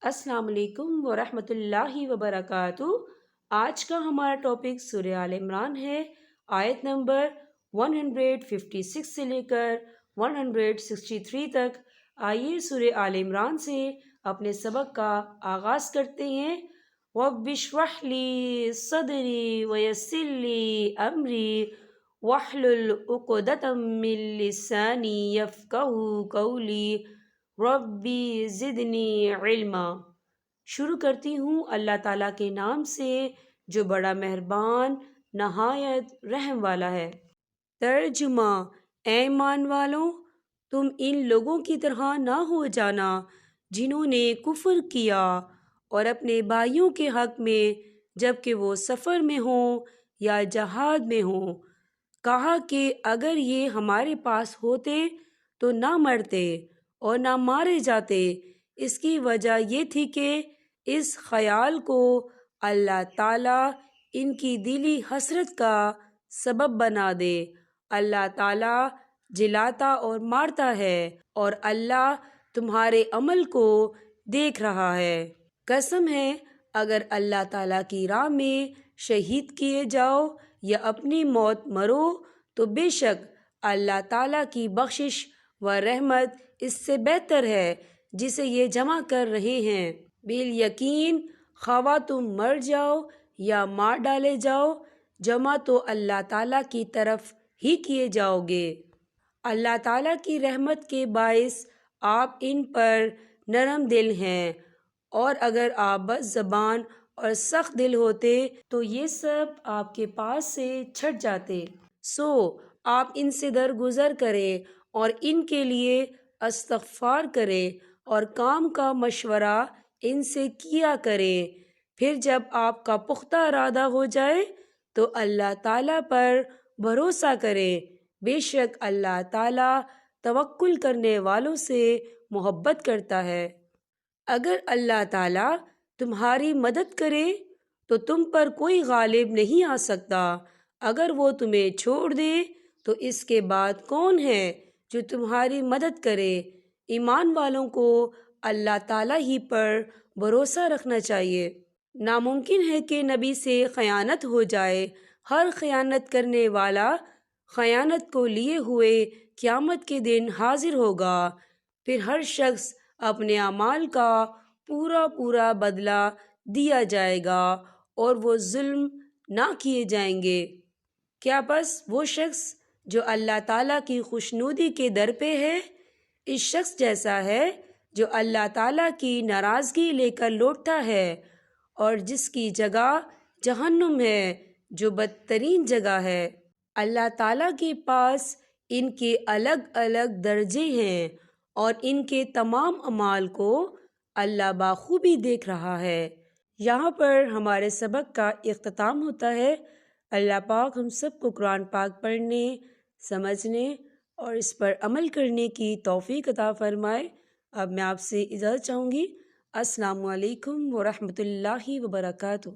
السلام علیکم ورحمۃ اللہ وبرکاتہ۔ آج کا ہمارا ٹاپک سورہ آل عمران ہے، آیت نمبر 156 سے لے کر 163 تک۔ آئیے سورہ آل عمران سے اپنے سبق کا آغاز کرتے ہیں۔ رَبِّ اشْرَحْ لِي صَدْرِي وَيَسِّرْ لِي أَمْرِي وَاحْلُلْ عُقْدَةً مِّن لِّسَانِي يَفْقَهُوا قَوْلِي رَبِّ زِدْنِی علما۔ شروع کرتی ہوں اللہ تعالیٰ کے نام سے جو بڑا مہربان نہایت رحم والا ہے۔ ترجمہ: اے ایمان والوں، تم ان لوگوں کی طرح نہ ہو جانا جنہوں نے کفر کیا اور اپنے بھائیوں کے حق میں جبکہ وہ سفر میں ہوں یا جہاد میں ہوں کہا کہ اگر یہ ہمارے پاس ہوتے تو نہ مرتے اور نہ مارے جاتے۔ اس کی وجہ یہ تھی کہ اس خیال کو اللہ تعالیٰ ان کی دلی حسرت کا سبب بنا دے۔ اللہ تعالیٰ جلاتا اور مارتا ہے اور اللہ تمہارے عمل کو دیکھ رہا ہے۔ قسم ہے اگر اللہ تعالیٰ کی راہ میں شہید کیے جاؤ یا اپنی موت مرو تو بے شک اللہ تعالیٰ کی بخشش و رحمت اس سے بہتر ہے جسے یہ جمع کر رہے ہیں۔ بالیقین خواہ تم مر جاؤ یا مار ڈالے جاؤ، جمع تو اللہ تعالیٰ کی طرف ہی کیے جاؤ گے۔ اللہ تعالیٰ کی رحمت کے باعث آپ ان پر نرم دل ہیں، اور اگر آپ بد زبان اور سخت دل ہوتے تو یہ سب آپ کے پاس سے چھٹ جاتے۔ سو آپ ان سے درگزر کریں اور ان کے لیے استغفار کریں اور کام کا مشورہ ان سے کیا کریں۔ پھر جب آپ کا پختہ ارادہ ہو جائے تو اللہ تعالیٰ پر بھروسہ کریں، بے شک اللہ تعالیٰ توکل کرنے والوں سے محبت کرتا ہے۔ اگر اللہ تعالیٰ تمہاری مدد کرے تو تم پر کوئی غالب نہیں آ سکتا، اگر وہ تمہیں چھوڑ دے تو اس کے بعد کون ہے جو تمہاری مدد کرے؟ ایمان والوں کو اللہ تعالیٰ ہی پر بھروسہ رکھنا چاہیے۔ ناممکن ہے کہ نبی سے خیانت ہو جائے۔ ہر خیانت کرنے والا خیانت کو لیے ہوئے قیامت کے دن حاضر ہوگا، پھر ہر شخص اپنے اعمال کا پورا بدلہ دیا جائے گا اور وہ ظلم نہ کیے جائیں گے۔ کیا پس وہ شخص جو اللہ تعالیٰ کی خوشنودی کے در پہ ہے اس شخص جیسا ہے جو اللہ تعالیٰ کی ناراضگی لے کر لوٹتا ہے اور جس کی جگہ جہنم ہے جو بدترین جگہ ہے؟ اللہ تعالیٰ کے پاس ان کے الگ الگ درجے ہیں اور ان کے تمام اعمال کو اللہ بخوبی دیکھ رہا ہے۔ یہاں پر ہمارے سبق کا اختتام ہوتا ہے۔ اللہ پاک ہم سب کو قرآن پاک پڑھنے، سمجھنے اور اس پر عمل کرنے کی توفیق عطا فرمائے۔ اب میں آپ سے اجازت چاہوں گی۔ السلام علیکم ورحمۃ اللہ وبرکاتہ۔